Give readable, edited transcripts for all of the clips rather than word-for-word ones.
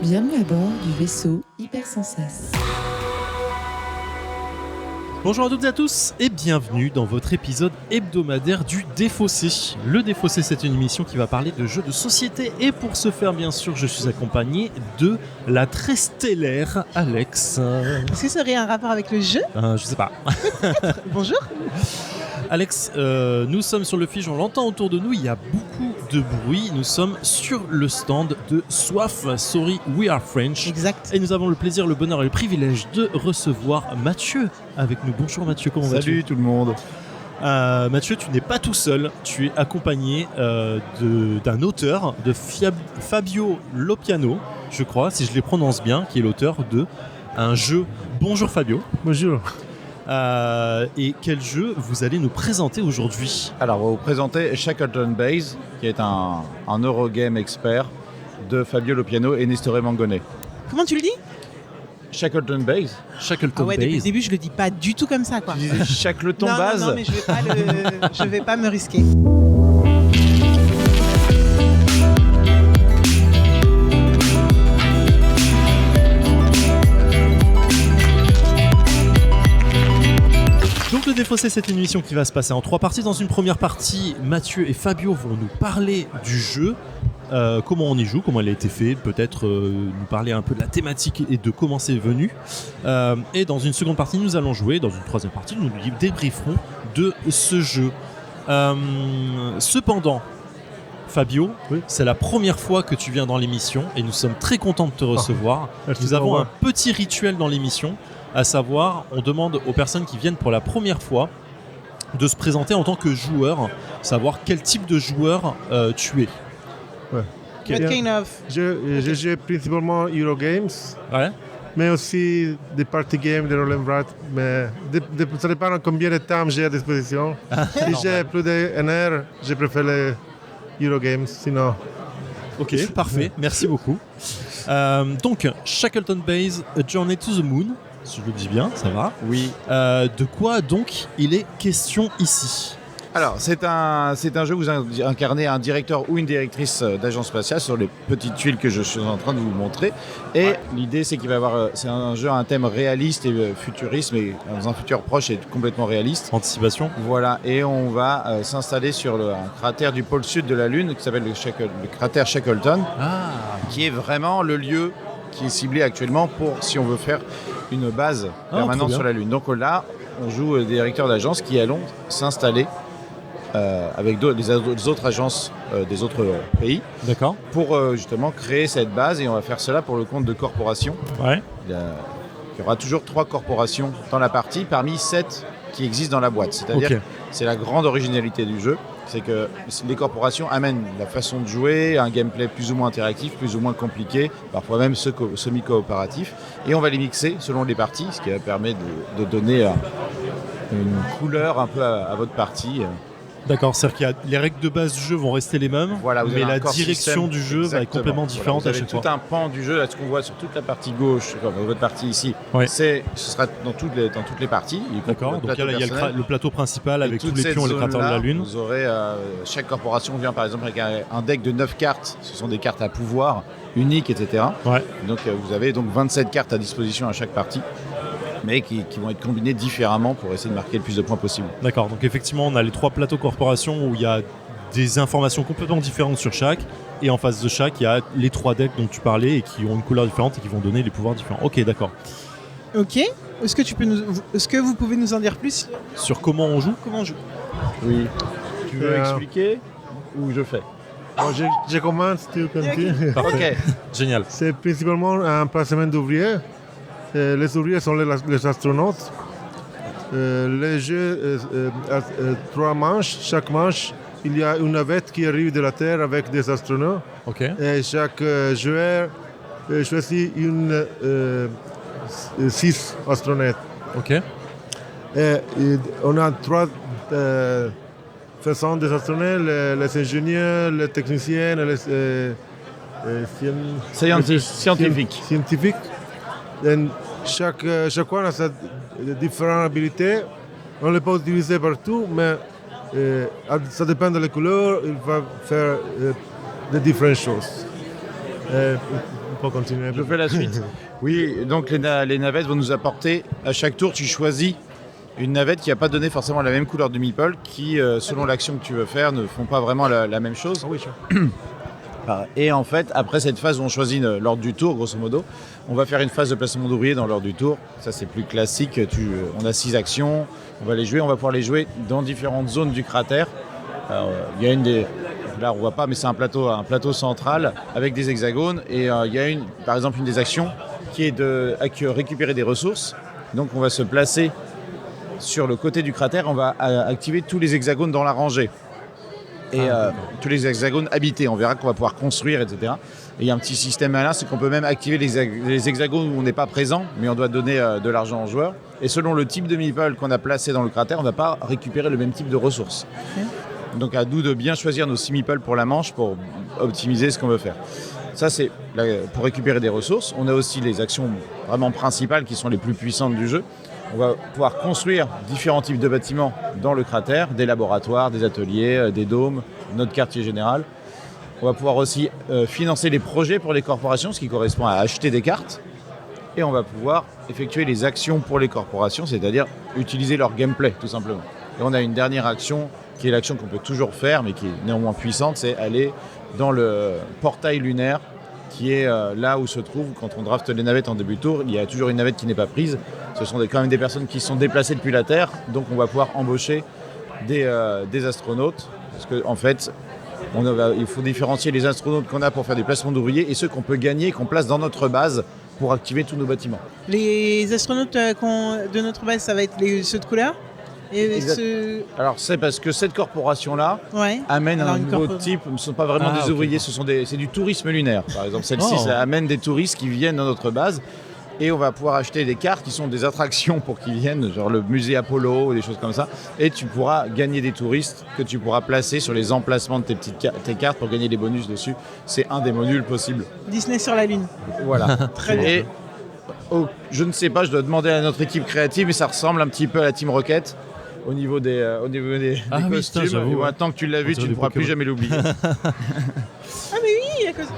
Bienvenue à bord du vaisseau Hypersensas. Bonjour à toutes et à tous et bienvenue dans votre épisode hebdomadaire du Défaussé. Le Défaussé, c'est une émission qui va parler de jeux de société et pour ce faire, bien sûr, je suis accompagné de la très stellaire Alex. Est-ce que ça aurait un rapport avec le jeu ? Je sais pas. Bonjour. Alex, nous sommes sur le fiche, on l'entend autour de nous, il y a beaucoup de bruit. Nous sommes sur le stand de Soif, Sorry We Are French. Exact. Et nous avons le plaisir, le bonheur et le privilège de recevoir Mathieu avec nous. Bonjour Mathieu, comment vas-tu ? Salut tout le monde. Mathieu, tu n'es pas tout seul, tu es accompagné d'un auteur, de Fabio Lopiano, je crois, si je les prononce bien, qui est l'auteur de un jeu. Bonjour Fabio. Bonjour. Et quel jeu vous allez nous présenter aujourd'hui ? Alors, on va vous présenter Shackleton Base, qui est un Eurogame expert de Fabio Lopiano et Nestore Mangone. Comment tu le dis ? Shackleton Base. Shackleton Depuis le Base. début, je le dis pas du tout comme ça, quoi. Tu disais Shackleton non, Base. non, mais je vais pas me risquer. Donc le Défaussé, c'est une émission qui va se passer en 3 parties. Dans une première partie, Mathieu et Fabio vont nous parler du jeu, comment on y joue, comment il a été fait, peut-être nous parler un peu de la thématique et de comment c'est venu. Et dans une seconde partie, nous allons jouer. Dans une troisième partie, nous débrieferons de ce jeu. Cependant, Fabio, Oui. c'est la première fois que tu viens dans l'émission et nous sommes très contents de te recevoir. Merci Nous de avons m'avoir. un petit rituel dans l'émission, à savoir, on demande aux personnes qui viennent pour la première fois de se présenter en tant que joueur, savoir quel type de joueur tu es. What Bien. kind of... Je joue principalement Eurogames, Ouais. mais aussi des party games, des roll and write, mais ça dépend de combien de temps j'ai à disposition. Si j'ai plus d'une heure, je préfère les Eurogames, sinon... Ok, parfait, merci beaucoup. Donc, Shackleton Base, A Journey to the Moon, si je le dis bien, ça va. Oui. De quoi donc il est question ici ? Alors, c'est un jeu où vous incarnez un directeur ou une directrice d'agence spatiale sur les petites tuiles que je suis en train de vous montrer. Et l'idée, c'est qu'il va y avoir... c'est un jeu à un thème réaliste et futuriste, mais dans un futur proche et complètement réaliste. Anticipation ? Voilà, et on va s'installer sur un cratère du pôle sud de la Lune qui s'appelle le cratère Shackleton, Ah, qui est vraiment le lieu qui est ciblé actuellement pour, si on veut faire une base trop permanente bien. sur la Lune. Donc là, on joue des directeurs d'agence qui allons s'installer avec les autres agences des autres pays d'accord. pour justement créer cette base, et on va faire cela pour le compte de corporations. Ouais. Il y aura toujours 3 corporations dans la partie parmi 7 qui existent dans la boîte. C'est-à-dire Ok. que c'est la grande originalité du jeu, c'est que les corporations amènent la façon de jouer, un gameplay plus ou moins interactif, plus ou moins compliqué, parfois même semi-coopératif, et on va les mixer selon les parties, ce qui va permettre de donner une couleur un peu à votre partie. D'accord, c'est-à-dire que les règles de base du jeu vont rester les mêmes, Voilà, vous mais avez la un core direction system. du jeu va être Exactement. complètement Voilà, différente vous à avez chaque tout fois. un pan du jeu, là, ce qu'on voit sur toute la partie gauche, comme votre partie ici, Ouais. ce sera dans toutes les parties. Y compris D'accord, votre donc plateau là, il y a personnel. le plateau principal Et avec tous toute les cette pions et les cratères de la zone-là, Lune. Vous aurez, chaque corporation vient par exemple avec un deck de 9 cartes, ce sont des cartes à pouvoir uniques, etc. Ouais. Donc vous avez donc 27 cartes à disposition à chaque partie, mais qui vont être combinées différemment pour essayer de marquer le plus de points possible. D'accord, donc effectivement, on a les 3 plateaux corporations où il y a des informations complètement différentes sur chaque, et en face de chaque, il y a les 3 decks dont tu parlais et qui ont une couleur différente et qui vont donner les pouvoirs différents. Ok, d'accord. Ok. Est-ce que vous pouvez nous en dire plus ? Sur comment on joue ? Comment on joue ? Oui. Tu veux Euh, expliquer ou je fais? Bon, je commence, tu continues. Parfait. Ok. Génial. C'est principalement un placement d'ouvriers. Les ouvriers sont les astronautes. Le jeu a 3 manches. Chaque manche, il y a une navette qui arrive de la Terre avec des astronautes. Ok. Et chaque joueur choisit 6 astronautes. Ok. Et on a 3 façons des astronautes, les ingénieurs, les techniciens et les scientifiques. Et chacun a sa différentes habilités. On ne les peut utiliser partout, mais ça dépend de la couleur, il va faire de différentes choses. On peut continuer. Je fais la suite. Oui, donc les navettes vont nous apporter, à chaque tour, tu choisis une navette qui n'a pas donné forcément la même couleur de meeple, qui, selon l'action que tu veux faire, ne font pas vraiment la même chose. Oui, sûr. Et en fait, après cette phase où on choisit l'ordre du tour, grosso modo, on va faire une phase de placement d'ouvriers dans l'ordre du tour. Ça, c'est plus classique. On a 6 actions, on va les jouer. On va pouvoir les jouer dans différentes zones du cratère. Alors, il y a une des... Là, on ne voit pas, mais c'est un plateau central avec des hexagones. Et il y a par exemple, une des actions qui est de récupérer des ressources. Donc, on va se placer sur le côté du cratère. On va activer tous les hexagones dans la rangée. Et tous les hexagones habités. On verra qu'on va pouvoir construire, etc. Et il y a un petit système malin, c'est qu'on peut même activer les hexagones où on n'est pas présent, mais on doit donner de l'argent aux joueurs. Et selon le type de meeple qu'on a placé dans le cratère, on ne va pas récupérer le même type de ressources. Donc à nous de bien choisir nos 6 meeples pour la manche pour optimiser ce qu'on veut faire. Ça, c'est pour récupérer des ressources. On a aussi les actions vraiment principales qui sont les plus puissantes du jeu. On va pouvoir construire différents types de bâtiments dans le cratère, des laboratoires, des ateliers, des dômes, notre quartier général. On va pouvoir aussi financer les projets pour les corporations, ce qui correspond à acheter des cartes. Et on va pouvoir effectuer les actions pour les corporations, c'est-à-dire utiliser leur gameplay, tout simplement. Et on a une dernière action, qui est l'action qu'on peut toujours faire, mais qui est néanmoins puissante, c'est aller dans le portail lunaire, qui est là où se trouve, quand on drafte les navettes en début de tour, il y a toujours une navette qui n'est pas prise. Ce sont quand même des personnes qui sont déplacées depuis la Terre, donc on va pouvoir embaucher des astronautes, parce qu'en fait, il faut différencier les astronautes qu'on a pour faire des placements d'ouvriers et ceux qu'on peut gagner, qu'on place dans notre base pour activer tous nos bâtiments. Les astronautes de notre base, ça va être ceux de couleur et Alors c'est parce que cette corporation-là amène un nouveau type, ce ne sont pas vraiment des ouvriers, c'est du tourisme lunaire. Par exemple, celle-ci, ça amène des touristes qui viennent dans notre base. Et on va pouvoir acheter des cartes qui sont des attractions pour qu'ils viennent, genre le musée Apollo ou des choses comme ça. Et tu pourras gagner des touristes que tu pourras placer sur les emplacements de tes cartes pour gagner des bonus dessus. C'est un des modules possibles. Disney sur la Lune. Voilà. Très bien. Et je ne sais pas, je dois demander à notre équipe créative, mais ça ressemble un petit peu à la Team Rocket au niveau des costumes. Putain, et maintenant que tu l'as vu, tu ne pourras plus jamais l'oublier. Ah mais oui, à cause...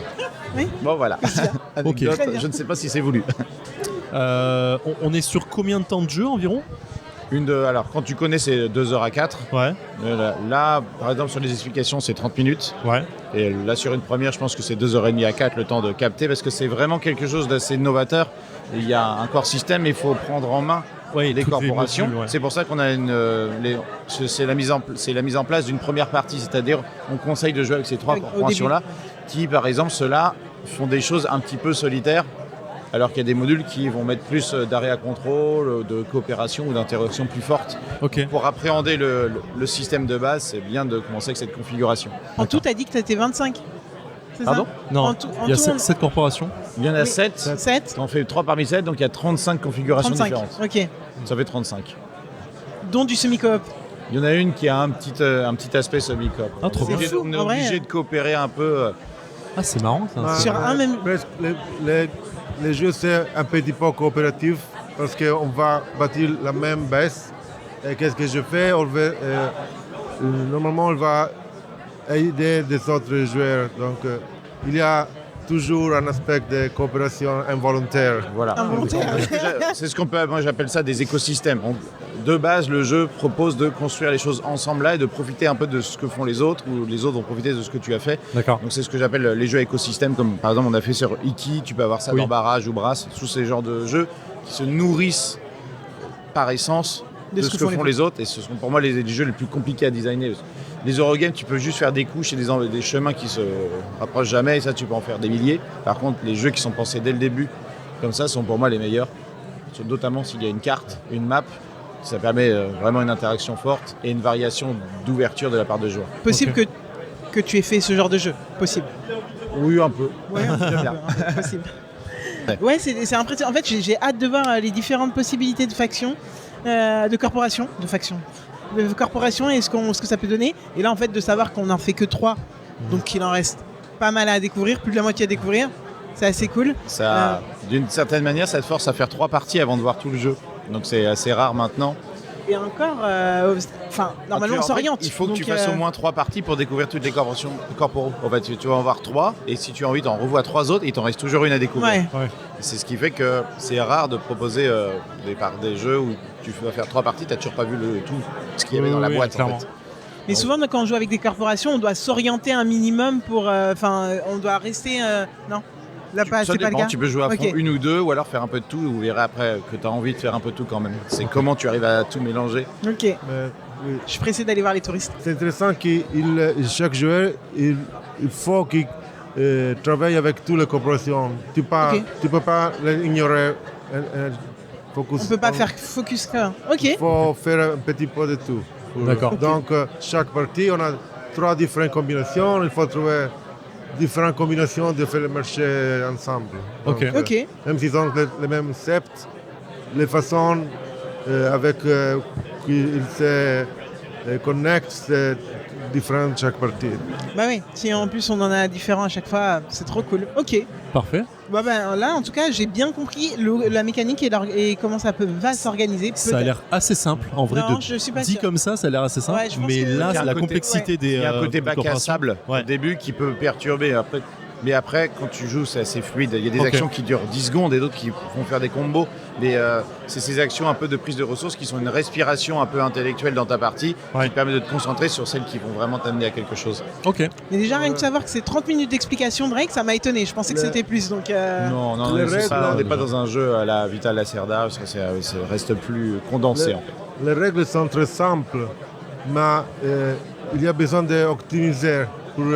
Oui. Bon voilà. Anecdote, Okay. je ne sais pas si c'est voulu. On est sur combien de temps de jeu environ ? Alors quand tu connais, c'est 2 heures à 4. Ouais. Là, par exemple, sur les explications, c'est 30 minutes. Ouais. Et là, sur une première, je pense que c'est 2h30 à 4 le temps de capter, parce que c'est vraiment quelque chose d'assez novateur. Il y a un core système, il faut prendre en main les corporations. modules, ouais. C'est pour ça qu'on a c'est la mise en place d'une première partie, c'est-à-dire on conseille de jouer avec ces 3 corporations-là, qui, par exemple, ceux-là font des choses un petit peu solitaires, alors qu'il y a des modules qui vont mettre plus d'arrêt à contrôle, de coopération ou d'interaction plus forte. Ok. Pour appréhender le système de base, c'est bien de commencer avec cette configuration. En tout, t'as dit que t'étais 25. C'est Pardon ça Non, En tout, il y a on- 7 corporations. Il y en a Oui. 7. 7 On fait 3 parmi 7, donc il y a 35 configurations 35. différentes. Ok. Ça fait 35. Dont du semi-coop. Il y en a une qui a un petit aspect semi-coop. Ah, trop bien. fou, On est en vrai. obligé de coopérer un peu. Ah, c'est marrant ça. Sur un même- Presque les jeux, c'est un petit peu coopératif parce qu'on va bâtir la même base. Et qu'est-ce que je fais? Normalement, on va aider des autres joueurs. Donc, il y a toujours un aspect de coopération involontaire. Voilà. Involontaire. C'est ce qu'on peut, moi j'appelle ça des écosystèmes. De base, le jeu propose de construire les choses ensemble là et de profiter un peu de ce que font les autres, ou les autres vont profiter de ce que tu as fait. D'accord. Donc c'est ce que j'appelle les jeux écosystèmes, comme par exemple on a fait sur Iki, tu peux avoir ça Oui. dans Barrage ou Brass, tous ces genres de jeux qui se nourrissent par essence de ce que font les autres, et ce sont pour moi les jeux les plus compliqués à designer. Les Eurogames, tu peux juste faire des couches et des chemins qui se rapprochent jamais, et ça tu peux en faire des milliers. Par contre, les jeux qui sont pensés dès le début, comme ça, sont pour moi les meilleurs. Notamment s'il y a une carte, une map, ça permet vraiment une interaction forte et une variation d'ouverture de la part de joueurs. Possible que tu aies fait ce genre de jeu. Possible. Oui, un peu. Ouais, un peu, possible. Ouais, c'est impressionnant. En fait, j'ai hâte de voir les différentes possibilités de factions, de corporations, de corporations et ce que ça peut donner. Et là, en fait, de savoir qu'on n'en fait que 3, donc qu'il en reste pas mal à découvrir, plus de la moitié à découvrir. C'est assez cool. Ça, d'une certaine manière, ça te force à faire 3 parties avant de voir tout le jeu. Donc c'est assez rare maintenant. Et encore, normalement on En fait, s'oriente. il faut que tu Donc, fasses au moins 3 parties pour découvrir toutes les corporations corporaux. En fait, tu vas en voir 3, et si tu as envie, tu en revois 3 autres, et il t'en reste toujours une à découvrir. Ouais. C'est ce qui fait que c'est rare de proposer des jeux où tu vas faire 3 parties, tu n'as toujours pas vu tout ce qu'il y avait dans la boîte. En fait. Mais souvent, quand on joue avec des corporations, on doit s'orienter un minimum pour. On doit rester. Non, là, Ça c'est pas le dépend, cas. tu peux jouer à fond Ok. 1 ou 2, ou alors faire un peu de tout, et vous verrez après que tu as envie de faire un peu de tout quand même. C'est comment tu arrives à tout mélanger. Ok, Oui. je suis pressé d'aller voir les touristes. C'est intéressant que chaque joueur, il faut qu'il travaille avec toutes les corporations. Tu ne peux pas l'ignorer. Focus. On peut pas faire focus qu'un. Ok. Il faut faire un petit peu de tout. D'accord. Donc, chaque partie, on a 3 différentes combinaisons. Il faut trouver différentes combinaisons de faire le marché ensemble. Ok. Donc, Ok. même s'ils ont les mêmes septs, les façons avec qu'ils se connectent, c'est différent de chaque partie. Bah oui, si en plus on en a différents à chaque fois, c'est trop cool. Ok. Parfait. Bah là, en tout cas, j'ai bien compris la mécanique et comment ça va s'organiser. Ça a l'air assez simple en vrai. Non, je suis pas dit sûr. comme ça a l'air assez simple. Ouais, je pense mais que- là, Il y a c'est un la côté- complexité des. Il y a un côté des bac à corporations. sable Ouais. au début qui peut perturber. Mais après, quand tu joues, c'est assez fluide. Il y a des Ok. actions qui durent 10 secondes et d'autres qui vont faire des combos. Mais c'est ces actions un peu de prise de ressources qui sont une respiration un peu intellectuelle dans ta partie Ouais. qui te permet de te concentrer sur celles qui vont vraiment t'amener à quelque chose. Ok. Mais déjà, rien que de savoir que c'est 30 minutes d'explication, Drake, ça m'a étonné. Je pensais que c'était plus. Donc, Non, Les c'est règles, ça, on n'est pas dans un jeu à la Vital Lacerda, ça reste plus condensé en fait. Les règles sont très simples, mais il y a besoin d'optimiser pour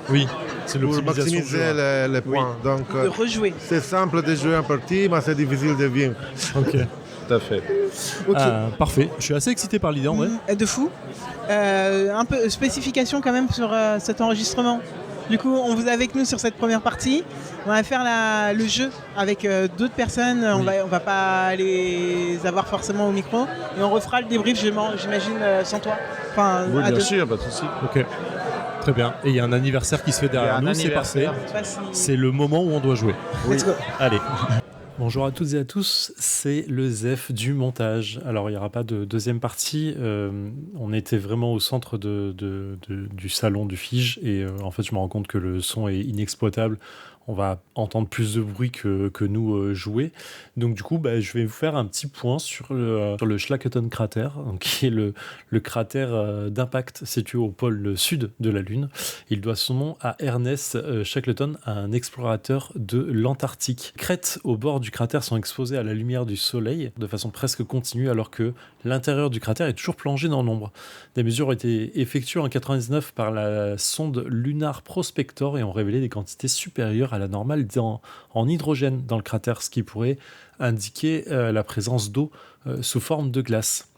Oui. C'est pour l'optimisation du maximiser jeu. les points. Donc, de rejouer. c'est simple de jouer en partie, mais c'est difficile de vaincre. Ok. Tout à fait. Ok. Parfait. Je suis assez excité par l'idée en vrai. De fou. Un peu spécification quand même sur cet enregistrement. Du coup, on vous a avec nous sur cette première partie. On va faire le jeu avec d'autres personnes. On va pas les avoir forcément au micro. Et on refera le débrief, j'imagine, sans toi. Enfin, Oui, à bien deux. sûr, pas de souci. Ok. Très bien. Et il y a un anniversaire qui se fait Il y a derrière un nous. C'est parfait. anniversaire. Je sais pas si- C'est le moment où on doit jouer. Let's go. Allez. Bonjour à toutes et à tous, c'est le Zef du montage. Alors il n'y aura pas de deuxième partie, on était vraiment au centre du salon du Fige et en fait je me rends compte que le son est inexploitable. On va entendre plus de bruit que nous jouer. Donc du coup, je vais vous faire un petit point sur le Shackleton Crater, donc, qui est le cratère d'impact situé au pôle sud de la Lune. Il doit son nom à Ernest Shackleton, un explorateur de l'Antarctique. Les crêtes au bord du cratère sont exposées à la lumière du soleil de façon presque continue, alors que l'intérieur du cratère est toujours plongé dans l'ombre. Des mesures ont été effectuées en 1999 par la sonde Lunar Prospector et ont révélé des quantités supérieures à la normale en hydrogène dans le cratère, ce qui pourrait indiquer la présence d'eau sous forme de glace.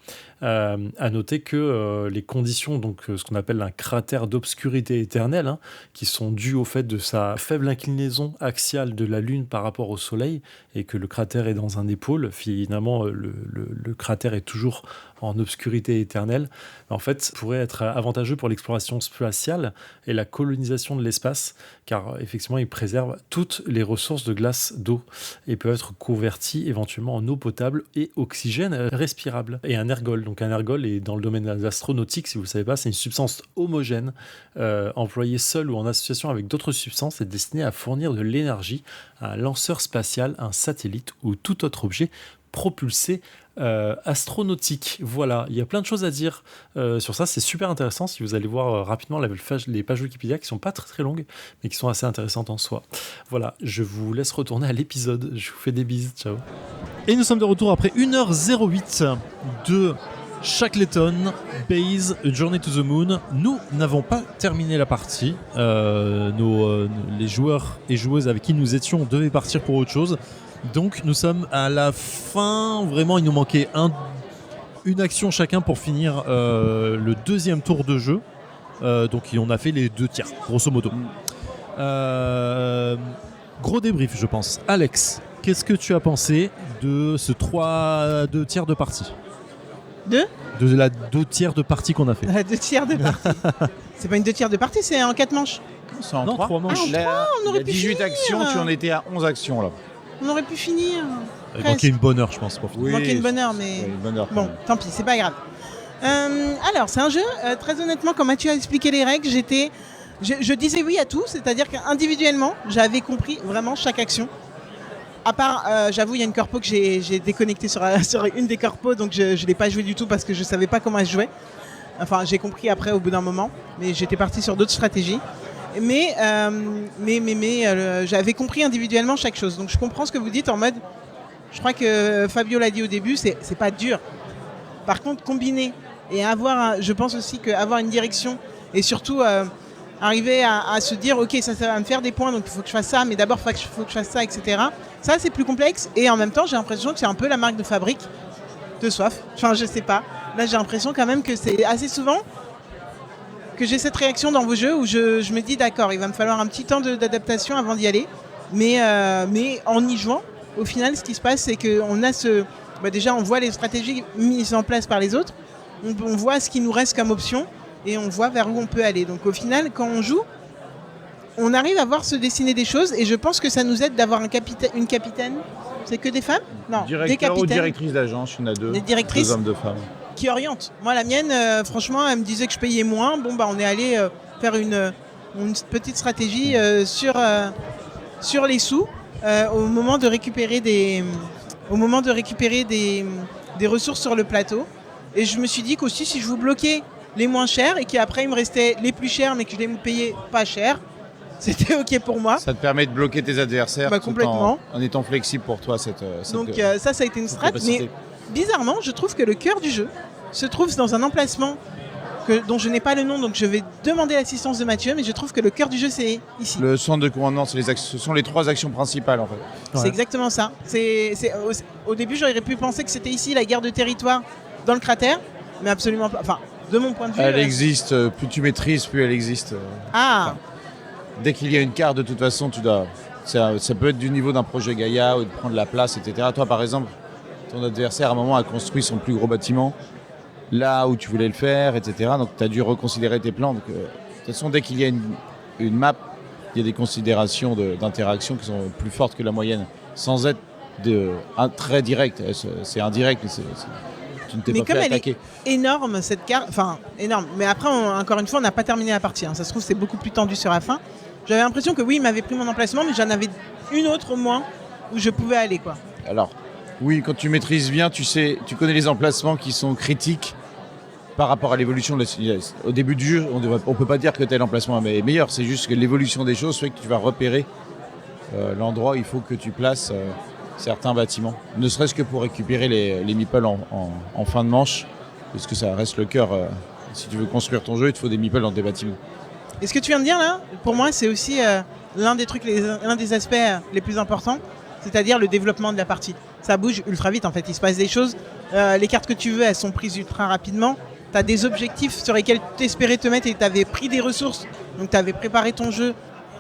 À noter que les conditions, donc ce qu'on appelle un cratère d'obscurité éternelle, qui sont dues au fait de sa faible inclinaison axiale de la Lune par rapport au Soleil, et que le cratère est dans un épaule, finalement le cratère est toujours en obscurité éternelle, en fait pourrait être avantageux pour l'exploration spatiale et la colonisation de l'espace, car effectivement il préserve toutes les ressources de glace d'eau et peut être converti éventuellement en eau potable et oxygène respirable. Et un ergol, donc un ergol est dans le domaine de l'astronautique, si vous ne savez pas, c'est une substance homogène employée seule ou en association avec d'autres substances et destinée à fournir de l'énergie à un lanceur spatial, un satellite ou tout autre objet propulsé astronautique. Voilà, il y a plein de choses à dire sur ça, c'est super intéressant. Si vous allez voir rapidement les pages Wikipédia qui sont pas très très longues mais qui sont assez intéressantes en soi. Voilà, je vous laisse retourner à l'épisode, je vous fais des bises, ciao. Et nous sommes de retour après 1h08 de Shackleton Base A Journey to the Moon. Nous n'avons pas terminé la partie, les joueurs et joueuses avec qui nous étions devaient partir pour autre chose. Donc nous sommes à la fin, vraiment il nous manquait une action chacun pour finir le deuxième tour de jeu. Donc on a fait les 2 tiers, grosso modo. Gros débrief je pense. Alex, qu'est-ce que tu as pensé de ce 2 tiers de partie ? Deux De la 2 tiers de partie qu'on a fait. 2 tiers de partie. C'est pas une 2 tiers de partie, c'est en 4 manches. C'est en Non, 3. 3 manches. on aurait pu 18 finir. actions, tu en étais à 11 actions là. On aurait pu finir. Il Presque. manquait une bonne heure, je pense, pour finir. Il manquait une bonne heure, mais une bonne heure, quand bon, même. tant pis, c'est pas grave. Alors, c'est un jeu, très honnêtement, quand Mathieu a expliqué les règles, je disais oui à tout, c'est-à-dire qu'individuellement, j'avais compris vraiment chaque action. À part, j'avoue, il y a une corpo que j'ai déconnecté sur une des corpos, donc je ne l'ai pas joué du tout parce que je savais pas comment elle se jouait. Enfin, j'ai compris après au bout d'un moment, mais j'étais parti sur d'autres stratégies. Mais j'avais compris individuellement chaque chose. Donc je comprends ce que vous dites en mode, je crois que Fabio l'a dit au début, c'est pas dur. Par contre, combiner et je pense aussi qu'avoir une direction et surtout arriver à se dire, ok, ça va me faire des points, donc il faut que je fasse ça, mais d'abord il faut que je fasse ça, etc. Ça, c'est plus complexe et en même temps, j'ai l'impression que c'est un peu la marque de fabrique de Soif. Enfin, je sais pas. Là, j'ai l'impression quand même que c'est assez souvent que j'ai cette réaction dans vos jeux où je me dis, d'accord, il va me falloir un petit temps d'adaptation avant d'y aller. Mais en y jouant, au final, ce qui se passe, c'est qu'on a déjà, on voit les stratégies mises en place par les autres, on voit ce qui nous reste comme option et on voit vers où on peut aller. Donc au final, quand on joue, on arrive à voir se dessiner des choses et je pense que ça nous aide d'avoir une capitaine. C'est que des femmes ? Non, des Directeur capitaines. ou directrice d'agence, il y en a deux. Des directrices. 2 hommes, 2 femmes. Qui oriente. Moi, la mienne, franchement, elle me disait que je payais moins. Bon, on est allé faire une petite stratégie sur les sous au moment de récupérer des ressources sur le plateau. Et je me suis dit qu'aussi, si je vous bloquais les moins chers et qu'après, il me restait les plus chers, mais que je les payais pas cher, c'était OK pour moi. Ça te permet de bloquer tes adversaires tout complètement. en étant flexible pour toi. Donc ça a été une strat. Mais bizarrement, je trouve que le cœur du jeu se trouve dans un emplacement dont je n'ai pas le nom, donc je vais demander l'assistance de Mathieu, mais je trouve que le cœur du jeu, c'est ici. Le centre de commandement, ce sont les 3 actions principales en fait. C'est exactement ça. Au début, j'aurais pu penser que c'était ici, la guerre de territoire dans le cratère, mais absolument pas. Enfin, de mon point de vue... Elle existe, plus tu maîtrises, plus elle existe. Dès qu'il y a une carte, de toute façon, ça peut être du niveau d'un projet Gaïa ou de prendre la place, etc. Toi, par exemple, ton adversaire, à un moment, a construit son plus gros bâtiment là où tu voulais le faire, etc. Donc, tu as dû reconsidérer tes plans. Donc, de toute façon, dès qu'il y a une map, il y a des considérations d'interaction qui sont plus fortes que la moyenne, sans être très direct. C'est indirect, mais tu ne t'es pas fait attaquer. Elle est énorme, cette carte. Enfin, énorme. Mais après, encore une fois, on n'a pas terminé la partie. Ça se trouve, c'est beaucoup plus tendu sur la fin. J'avais l'impression que oui, il m'avait pris mon emplacement, mais j'en avais une autre au moins où je pouvais aller, quoi. Alors, oui, quand tu maîtrises bien, tu connais les emplacements qui sont critiques par rapport à l'évolution. Au début du jeu, on ne peut pas dire que tel emplacement est meilleur. C'est juste que l'évolution des choses fait que tu vas repérer l'endroit où il faut que tu places certains bâtiments. Ne serait-ce que pour récupérer les meeples en fin de manche, parce que ça reste le cœur. Si tu veux construire ton jeu, il te faut des meeples dans tes bâtiments. Et ce que tu viens de dire là, pour moi, c'est aussi l'un des aspects les plus importants, c'est-à-dire le développement de la partie. Ça bouge ultra vite en fait, il se passe des choses. Les cartes que tu veux, elles sont prises ultra rapidement. Tu as des objectifs sur lesquels tu espérais te mettre et tu avais pris des ressources. Donc tu avais préparé ton jeu.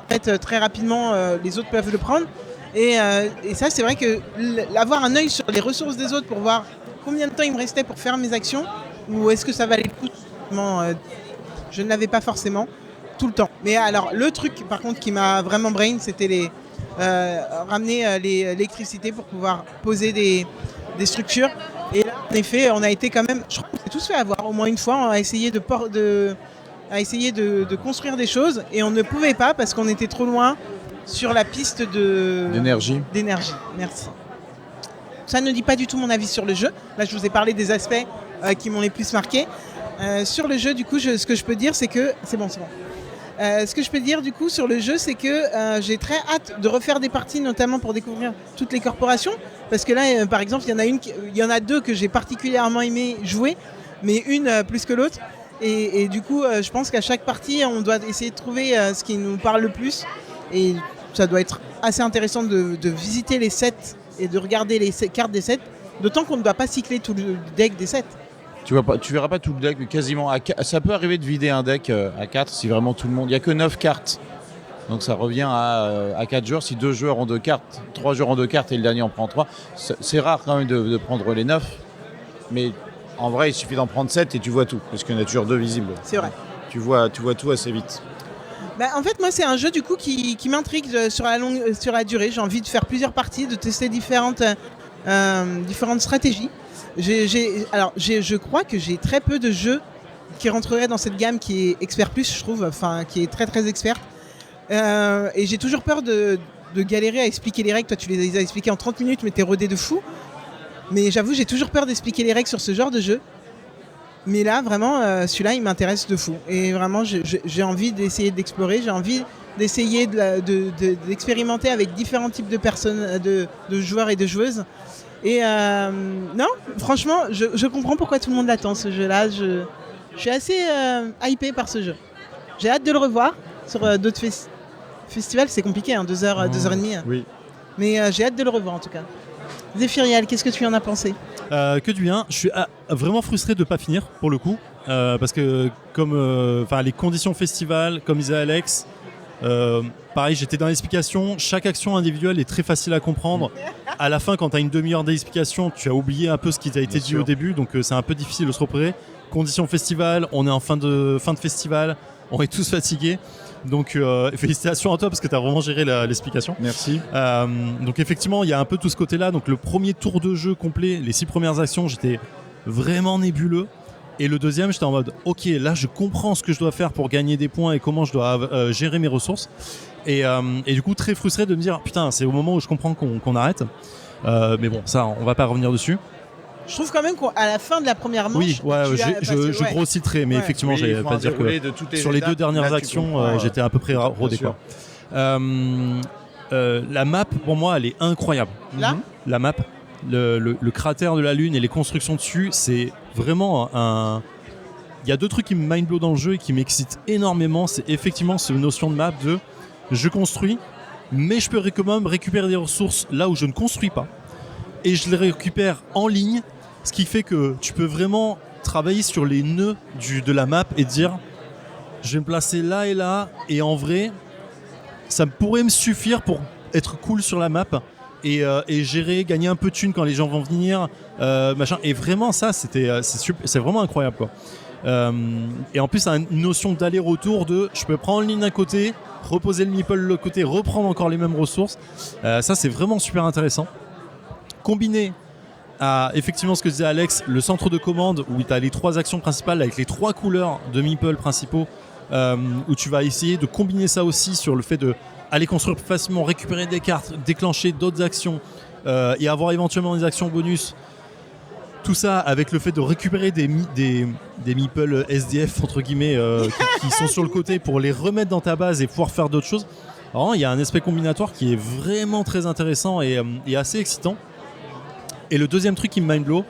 En fait, très rapidement, les autres peuvent le prendre. Et ça, c'est vrai que avoir un œil sur les ressources des autres pour voir combien de temps il me restait pour faire mes actions, ou est-ce que ça valait le coup, je ne l'avais pas forcément tout le temps. Mais alors, le truc, par contre, qui m'a vraiment brain, c'était ramener l'électricité pour pouvoir poser des structures. Et là, en effet, on a été quand même, je crois qu'on s'est tous fait avoir au moins une fois, on a essayé de construire des choses et on ne pouvait pas parce qu'on était trop loin sur la piste d'énergie. Merci. Ça ne dit pas du tout mon avis sur le jeu. Là, je vous ai parlé des aspects qui m'ont les plus marqué. Sur le jeu, du coup, ce que je peux dire, c'est que... C'est bon. Ce que je peux dire, du coup, sur le jeu, c'est que j'ai très hâte de refaire des parties, notamment pour découvrir toutes les corporations. Parce que là, par exemple, il y en a 2 que j'ai particulièrement aimé jouer, mais une plus que l'autre. Et du coup, je pense qu'à chaque partie, on doit essayer de trouver ce qui nous parle le plus. Et ça doit être assez intéressant de visiter les sets et de regarder les cartes des sets, d'autant qu'on ne doit pas cycler tout le deck des sets. Tu verras pas tout le deck, mais quasiment. Ça peut arriver de vider un deck à 4 si vraiment tout le monde... Il n'y a que 9 cartes. Donc ça revient à 4 joueurs. Si 2 joueurs ont 2 cartes, 3 joueurs ont 2 cartes et le dernier en prend 3, c'est rare quand même de prendre les 9. Mais en vrai, il suffit d'en prendre 7 et tu vois tout. Parce qu'il y en a toujours 2 visibles. C'est vrai. Tu vois tout assez vite. En fait, moi, c'est un jeu du coup qui m'intrigue sur la durée. J'ai envie de faire plusieurs parties, de tester différentes stratégies. Je crois que j'ai très peu de jeux qui rentreraient dans cette gamme qui est expert plus, je trouve, enfin qui est très très experte. Et j'ai toujours peur de galérer à expliquer les règles. Toi, tu les as expliquées en 30 minutes, mais t'es rodé de fou. Mais j'avoue, j'ai toujours peur d'expliquer les règles sur ce genre de jeu. Mais là, vraiment, celui-là, il m'intéresse de fou. Et vraiment, j'ai envie d'essayer d'explorer, j'ai envie d'essayer d'expérimenter avec différents types de personnes, de joueurs et de joueuses. Et non, franchement, je comprends pourquoi tout le monde l'attend, ce jeu-là. Je suis assez hypé par ce jeu. J'ai hâte de le revoir sur d'autres festivals. C'est compliqué, 2h30. Oui. Mais j'ai hâte de le revoir, en tout cas. Zéphiriel, qu'est-ce que tu en as pensé ? Que du bien. Je suis vraiment frustré de ne pas finir, pour le coup. Parce que, comme les conditions festival, comme disait Alex, pareil, j'étais dans l'explication. Chaque action individuelle est très facile à comprendre. À la fin, quand tu as une demi-heure d'explication, tu as oublié un peu ce qui t'a été dit au début. Donc, c'est un peu difficile de se repérer. Conditions festival, on est en fin de festival. On est tous fatigués. Donc félicitations à toi parce que tu as vraiment géré l'explication. Merci. Donc effectivement, il y a un peu tout ce côté-là. Donc le premier tour de jeu complet, les 6 premières actions, j'étais vraiment nébuleux. Et le deuxième, j'étais en mode, ok, là je comprends ce que je dois faire pour gagner des points et comment je dois gérer mes ressources. Et du coup, très frustré de me dire, putain, c'est au moment où je comprends qu'on arrête. Mais bon, ça, on va pas revenir dessus. Je trouve quand même qu'à la fin de la première manche... Oui, je grossis le trait, mais effectivement, j'allais pas dire que sur les 2 dernières actions, j'étais à peu près rodé. La map, pour moi, elle est incroyable. Là la map, le cratère de la Lune et les constructions dessus, c'est vraiment un... Il y a 2 trucs qui me mindblow dans le jeu et qui m'excitent énormément. C'est effectivement cette notion de map de je construis, mais je peux quand même récupérer des ressources là où je ne construis pas. Et je les récupère en ligne, ce qui fait que tu peux vraiment travailler sur les nœuds de la map et dire je vais me placer là et là, et en vrai ça pourrait me suffire pour être cool sur la map et gérer, gagner un peu de thunes quand les gens vont venir, machin. Et vraiment ça c'est vraiment incroyable quoi. Et en plus ça a une notion d'aller-retour de je peux prendre une ligne d'un côté, reposer le meeple de l'autre côté, reprendre encore les mêmes ressources. Ça c'est vraiment super intéressant. Combiné à effectivement ce que disait Alex, le centre de commande où tu as les 3 actions principales avec les 3 couleurs de meeple principaux, où tu vas essayer de combiner ça aussi sur le fait de aller construire plus facilement, récupérer des cartes, déclencher d'autres actions et avoir éventuellement des actions bonus. Tout ça avec le fait de récupérer des meeples SDF entre guillemets qui sont sur le côté pour les remettre dans ta base et pouvoir faire d'autres choses. Alors, il y a un aspect combinatoire qui est vraiment très intéressant et assez excitant. Et le deuxième truc qui me mindblow,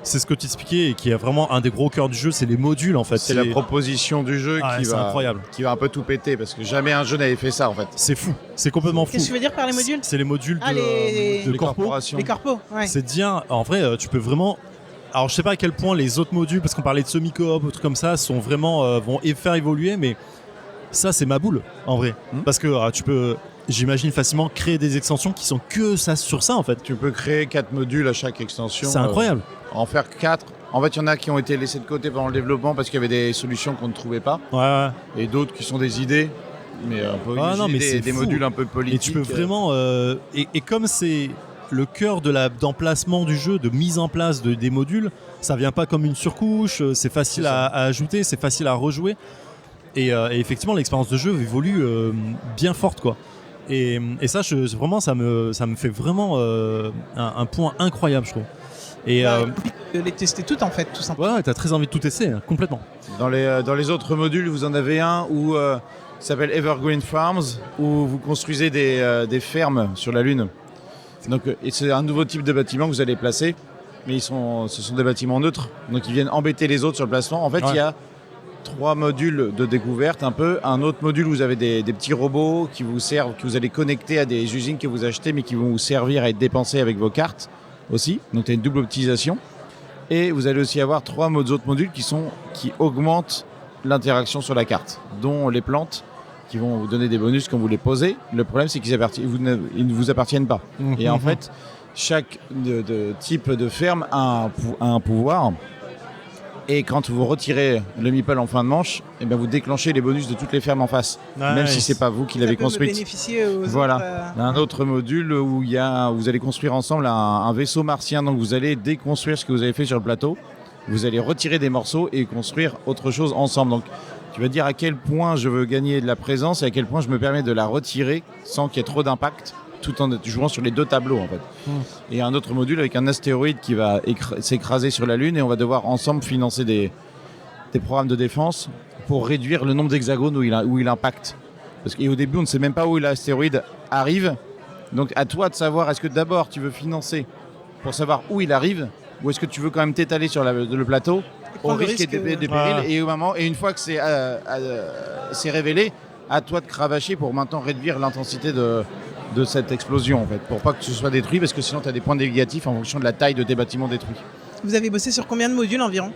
c'est ce que tu expliquais et qui est vraiment un des gros cœurs du jeu, c'est les modules en fait. C'est la proposition du jeu incroyable. Qui va un peu tout péter parce que jamais un jeu n'avait fait ça en fait. C'est fou, c'est complètement fou. Qu'est-ce que tu veux dire par les modules ? C'est les modules les corporations. Les corpos, ouais. C'est de dire, en vrai, tu peux vraiment... Alors je sais pas à quel point les autres modules, parce qu'on parlait de semi-coop ou trucs comme ça, sont vraiment vont faire évoluer, mais ça c'est ma boule en vrai. Parce que tu peux... J'imagine facilement créer des extensions qui sont que ça sur ça en fait. Tu peux créer 4 modules à chaque extension. C'est incroyable. En faire 4. En fait, il y en a qui ont été laissés de côté pendant le développement parce qu'il y avait des solutions qu'on ne trouvait pas. Ouais. Et d'autres qui sont des idées, mais un peu des modules un peu politiques. Et tu peux vraiment... et comme c'est le cœur d'emplacement du jeu, de mise en place des modules, ça vient pas comme une surcouche, c'est facile à ajouter, c'est facile à rejouer. Et effectivement, l'expérience de jeu évolue bien forte quoi. Et ça, vraiment, ça me fait vraiment un point incroyable, je trouve. Et les tester toutes en fait, tout simplement. Ouais, t'as très envie de tout tester, hein, complètement. Dans les autres modules, vous en avez un où qui s'appelle Evergreen Farms, où vous construisez des fermes sur la Lune. Donc, et c'est un nouveau type de bâtiment que vous allez placer, mais ce sont des bâtiments neutres, donc ils viennent embêter les autres sur le placement. En fait, il y a 3 modules de découverte un peu. Un autre module où vous avez des petits robots qui vous servent, que vous allez connecter à des usines que vous achetez mais qui vont vous servir à être dépensés avec vos cartes aussi. Donc tu as une double optimisation. Et vous allez aussi avoir 3 autres modules qui augmentent l'interaction sur la carte, dont les plantes qui vont vous donner des bonus quand vous les posez. Le problème c'est qu'ils ne vous appartiennent pas. Et en fait, chaque type de ferme a un pouvoir. Et quand vous retirez le meeple en fin de manche, eh bien vous déclenchez les bonus de toutes les fermes en face, même si c'est pas vous qui l'avez construite. Bénéficier aux Voilà. autres, Il y a un autre module où vous allez construire ensemble un vaisseau martien. Donc vous allez déconstruire ce que vous avez fait sur le plateau. Vous allez retirer des morceaux et construire autre chose ensemble. Donc tu vas dire à quel point je veux gagner de la présence et à quel point je me permets de la retirer sans qu'il y ait trop d'impact, tout en jouant sur les deux tableaux en fait. Et un autre module avec un astéroïde qui va s'écraser sur la Lune et on va devoir ensemble financer des programmes de défense pour réduire le nombre d'hexagones où il impacte. Parce qu'au début, on ne sait même pas où l'astéroïde arrive. Donc à toi de savoir, est-ce que d'abord tu veux financer pour savoir où il arrive ou est-ce que tu veux quand même t'étaler sur le plateau au risque des périls et une fois que c'est révélé, à toi de cravacher pour maintenant réduire l'intensité de cette explosion en fait, pour pas que ce soit détruit parce que sinon tu as des points négatifs en fonction de la taille de tes bâtiments détruits. Vous avez bossé sur combien de modules environ?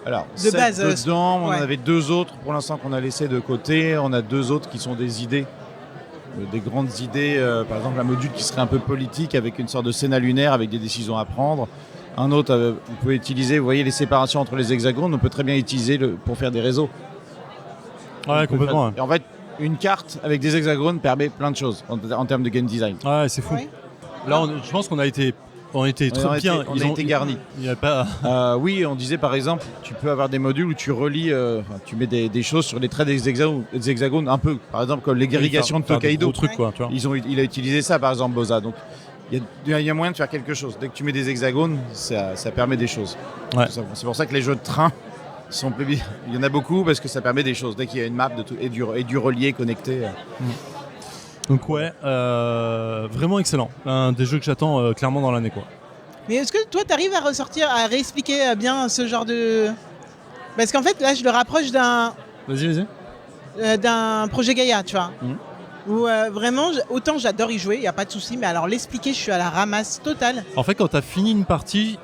Alors, de base, dedans, on ouais. en avait 2 autres pour l'instant qu'on a laissé de côté. On a 2 autres qui sont des idées, des grandes idées. Par exemple, un module qui serait un peu politique avec une sorte de Sénat lunaire avec des décisions à prendre. Un autre, vous pouvez utiliser, vous voyez les séparations entre les hexagones, on peut très bien utiliser pour faire des réseaux. Ouais, complètement. Ouais. Et en fait, une carte avec des hexagones permet plein de choses en termes de game design. Ouais, c'est fou. Ouais. Là, je pense qu'on a été très bien. On a été garnis. Il n'y a pas. Oui, on disait par exemple, tu peux avoir des modules où tu relis, tu mets des choses sur les traits des hexagones, un peu, par exemple comme l'irrigation de Tokaido. Truc, quoi, tu vois. Il a utilisé ça par exemple, Boza. Donc il y a moyen de faire quelque chose. Dès que tu mets des hexagones, ça permet des choses. Ouais. C'est pour ça que les jeux de train sont plus bien. Il y en a beaucoup parce que ça permet des choses. Dès qu'il y a une map et du relié connecté. Donc ouais, vraiment excellent. Un des jeux que j'attends clairement dans l'année, quoi. Mais est-ce que toi, tu arrives à ressortir, à réexpliquer bien ce genre de... Parce qu'en fait, là, je le rapproche d'un projet Gaïa, tu vois. Où vraiment, autant j'adore y jouer, il n'y a pas de souci, mais alors l'expliquer, je suis à la ramasse totale. En fait, quand tu as fini une partie,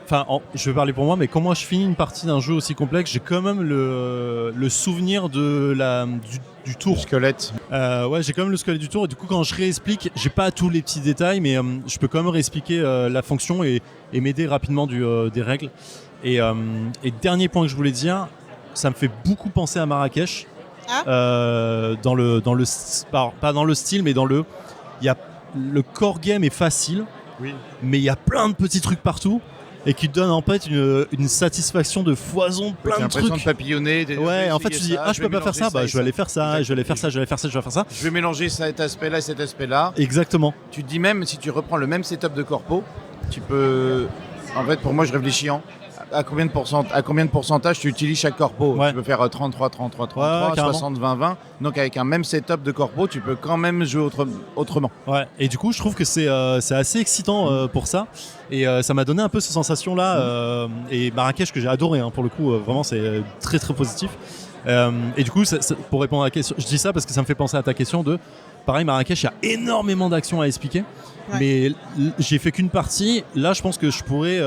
je vais parler pour moi, mais quand moi je finis une partie d'un jeu aussi complexe, j'ai quand même le souvenir du tour. Le squelette. Ouais, j'ai quand même le squelette du tour, et du coup, quand je réexplique, j'ai pas tous les petits détails, mais je peux quand même réexpliquer la fonction et m'aider rapidement des règles. Et dernier point que je voulais dire, ça me fait beaucoup penser à Marrakech. Pas dans le style, mais le core game est facile, oui. Mais il y a plein de petits trucs partout et qui te donnent en fait une satisfaction de foison, plein de trucs. De papillonner. Ouais, en fait tu dis je peux pas faire ça, je vais aller faire ça, je vais aller faire ça, je vais aller faire ça, je vais faire ça. Je vais mélanger cet aspect-là et cet aspect-là. Exactement. Tu te dis même si tu reprends le même setup de corpo, tu peux. En fait, pour moi, je réfléchis à combien de pourcentage tu utilises chaque corpo. Ouais. Tu peux faire 33, 33, 33, ouais, 60, 20, 20. Donc avec un même setup de corpo, tu peux quand même jouer autrement. Ouais. Et du coup, je trouve que c'est assez excitant pour ça. Et ça m'a donné un peu cette sensation-là. Et Marrakech que j'ai adoré, pour le coup, vraiment c'est très très positif. Et du coup, pour répondre à la question, je dis ça parce que ça me fait penser à ta question de... Pareil, Marrakech, il y a énormément d'actions à expliquer. Ouais. Mais j'ai fait qu'une partie. Là, je pense que je pourrais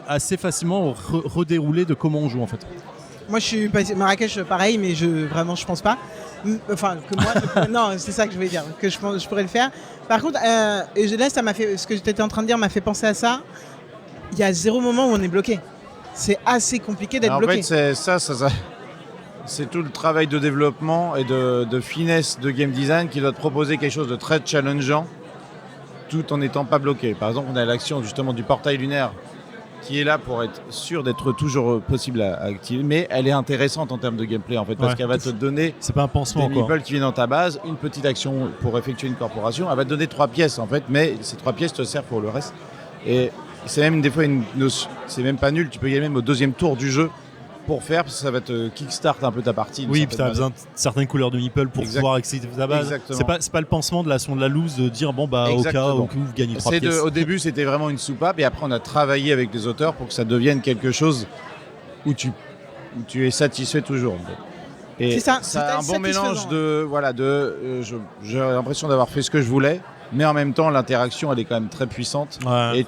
assez facilement redérouler de comment on joue en fait. Moi, je suis Marrakech, pareil, mais vraiment, je pense pas. Enfin, que moi, non, c'est ça que je voulais dire, que je pourrais le faire. Par contre, là, ça m'a fait, ce que j'étais en train de dire m'a fait penser à ça. Il y a 0 moment où on est bloqué. C'est assez compliqué d'être bloqué. En fait, c'est tout le travail de développement et de finesse de game design qui doit te proposer quelque chose de très challengeant tout en n'étant pas bloqué. Par exemple, on a l'action justement du portail lunaire qui est là pour être sûr d'être toujours possible à activer, mais elle est intéressante en termes de gameplay en fait, parce qu'elle va te donner c'est pas un pansement, des meeples qui viennent dans ta base, une petite action pour effectuer une corporation, elle va te donner 3 pièces en fait, mais ces 3 pièces te servent pour le reste. Et c'est même des fois c'est même pas nul, tu peux y aller même au 2e tour du jeu pour faire, parce que ça va te kickstart un peu ta partie. Oui, puis tu as besoin de certaines couleurs de meeple pour pouvoir exciter ta base. Exactement. C'est pas le pansement de la loose de dire bon bah exactement. au cas où vous gagnez 3 pièces. Au début c'était vraiment une soupape et après on a travaillé avec les auteurs pour que ça devienne quelque chose où tu es satisfait toujours. Et c'est ça, a un bon mélange j'ai l'impression d'avoir fait ce que je voulais. Mais en même temps, l'interaction, elle est quand même très puissante. Ouais. Et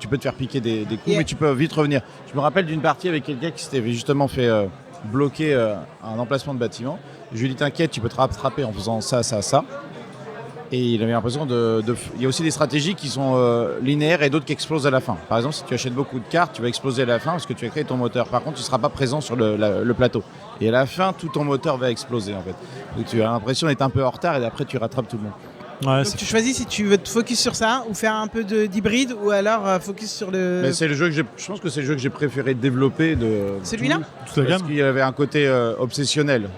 tu peux te faire piquer des coups, mais tu peux vite revenir. Je me rappelle d'une partie avec quelqu'un qui s'était justement fait bloquer un emplacement de bâtiment. Je lui ai dit, t'inquiète, tu peux te rattraper en faisant ça, ça, ça. Et il avait l'impression il y a aussi des stratégies qui sont linéaires et d'autres qui explosent à la fin. Par exemple, si tu achètes beaucoup de cartes, tu vas exploser à la fin parce que tu as créé ton moteur. Par contre, tu ne seras pas présent sur le plateau. Et à la fin, tout ton moteur va exploser en fait. Donc tu as l'impression d'être un peu en retard et après tu rattrapes tout le monde. Ouais, Donc tu choisis si tu veux te focus sur ça ou faire un peu d'hybride ou alors focus sur le... Mais c'est le jeu que je pense que c'est le jeu que j'ai préféré développer de Celui-là toute la parce gamme. qu'il y avait un côté obsessionnel.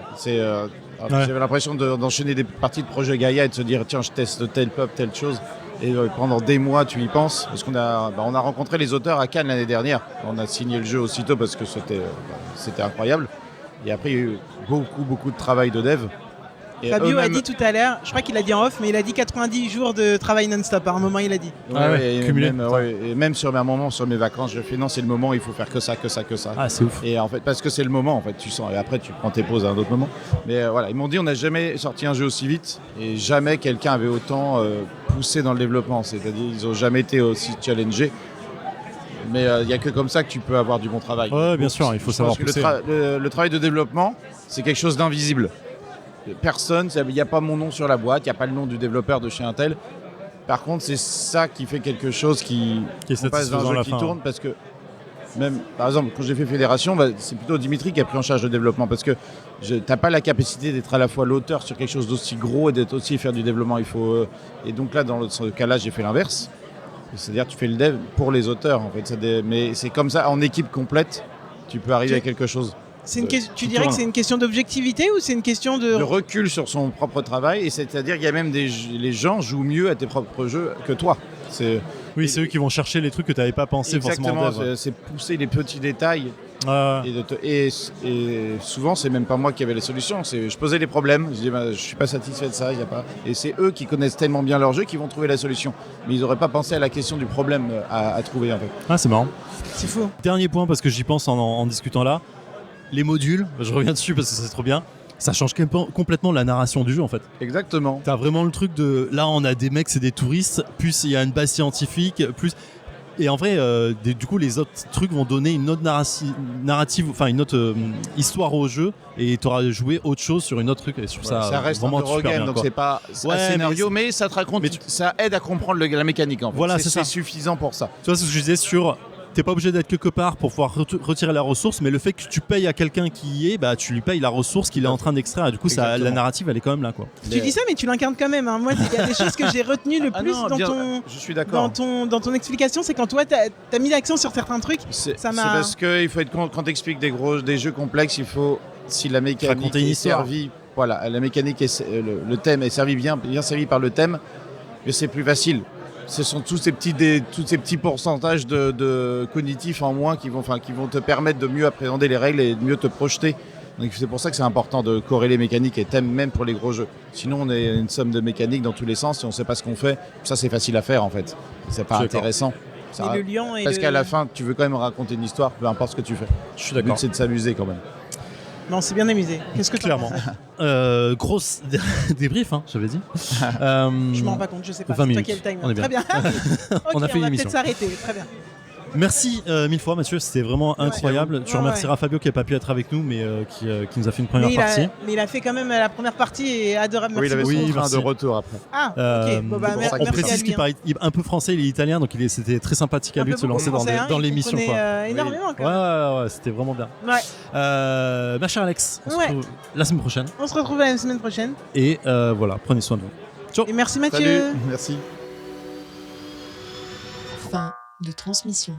J'avais l'impression d'enchaîner des parties de projet Gaïa et de se dire tiens je teste tel pub, telle chose. Et pendant des mois tu y penses parce qu'on a rencontré les auteurs à Cannes l'année dernière. On a signé le jeu aussitôt parce que c'était incroyable. Et après il y a eu beaucoup de travail de dev. Et Fabio a dit tout à l'heure, je crois qu'il a dit en off, mais il a dit 90 jours de travail non-stop. À un moment, il a dit. Cumulé. Et même sur mes vacances, je fais non, c'est le moment, il faut faire que ça. Ah, c'est ouf. Et en fait, parce que c'est le moment, en fait, tu sens. Et après, tu prends tes pauses à un autre moment. Mais voilà, ils m'ont dit, on n'a jamais sorti un jeu aussi vite et jamais quelqu'un avait autant poussé dans le développement. C'est-à-dire, ils n'ont jamais été aussi challengés. Mais il n'y a que comme ça que tu peux avoir du bon travail. Ouais, bien sûr, il faut savoir pousser. Le travail de développement, c'est quelque chose d'invisible. Personne, il n'y a pas mon nom sur la boîte, il n'y a pas le nom du développeur de chez Intel. Par contre, c'est ça qui fait quelque chose qui est passe dans un jeu qui tourne parce que même, par exemple, quand j'ai fait Fédération, c'est plutôt Dimitri qui a pris en charge le développement parce que tu n'as pas la capacité d'être à la fois l'auteur sur quelque chose d'aussi gros et d'être aussi faire du développement. Et donc là, dans ce cas-là, j'ai fait l'inverse. C'est-à-dire tu fais le dev pour les auteurs en fait. Mais c'est comme ça, en équipe complète, tu peux arriver à quelque chose. Tu dirais que c'est une question d'objectivité ou c'est une question de recul sur son propre travail, et c'est-à-dire qu'il y a même les gens jouent mieux à tes propres jeux que toi. C'est eux qui vont chercher les trucs que tu n'avais pas pensé forcément. Exactement, c'est pousser les petits détails. Et souvent, c'est même pas moi qui avais les solutions. Je posais les problèmes, je disais je suis pas satisfait de ça, y a pas. Et c'est eux qui connaissent tellement bien leur jeu qui vont trouver la solution. Mais ils n'auraient pas pensé à la question du problème à trouver en fait. Ah, c'est marrant. C'est fou. Dernier point parce que j'y pense en discutant là. Les modules, je reviens dessus parce que c'est trop bien. Ça change complètement la narration du jeu en fait. Exactement. T'as vraiment le truc de là on a des mecs, c'est des touristes, plus il y a une base scientifique, plus. Et en vrai, du coup, les autres trucs vont donner une autre narrative, enfin une autre histoire au jeu, et t'auras joué autre chose sur une autre truc. Et sur ça reste un Eurogame, donc c'est pas un scénario, mais ça te raconte, ça aide à comprendre la mécanique en fait. Voilà, c'est suffisant pour ça. Tu vois, c'est ce que je disais sur. T'es pas obligé d'être quelque part pour pouvoir retirer la ressource, mais le fait que tu payes à quelqu'un qui y est, bah tu lui payes la ressource qu'il est en train d'extraire. Et du coup, la narrative, elle est quand même là, quoi. Tu dis ça, mais tu l'incarnes quand même. Hein. Moi, il y a des choses que j'ai retenues le plus je suis d'accord. dans ton explication, c'est quand toi, t'as mis l'accent sur certains trucs. C'est parce qu'il faut être quand t'expliques des jeux complexes, il faut si la mécanique est servie, voilà, la mécanique le thème est bien servi par le thème, mais c'est plus facile. Ce sont tous ces petits pourcentages de cognitifs en moins qui vont te permettre de mieux appréhender les règles et de mieux te projeter. Donc c'est pour ça que c'est important de corréler mécanique et thème même pour les gros jeux. Sinon on est une somme de mécanique dans tous les sens et on ne sait pas ce qu'on fait. Ça c'est facile à faire en fait. C'est pas intéressant. Parce qu'à la fin tu veux quand même raconter une histoire, peu importe ce que tu fais. Je suis d'accord. Le but c'est de s'amuser quand même. Non, c'est bien amusé. Qu'est-ce que tu clairement grosse débrief, hein, j'avais dit. Je m'en rends pas compte, je sais pas. 20 minutes. Toi qui as le time. On est bien. Très bien. On a fait une va émission. peut-être s'arrêter. Très bien. Merci mille fois Mathieu, c'était vraiment incroyable. Tu remercieras Fabio qui n'a pas pu être avec nous mais qui nous a fait une première partie. Mais il a fait quand même la première partie et adorable. Oui, il avait son train de retour après. Ah, ok. Bon, bah, on précise qu'il parle un peu français, il est italien, donc c'était très sympathique à lui de se lancer dans l'émission. Énormément. Ouais, c'était vraiment bien. Ma chère Alex, on se retrouve la semaine prochaine. On se retrouve la semaine prochaine. Et voilà, prenez soin de vous. Ciao. Et merci Mathieu. Salut, merci. Fin de transmission.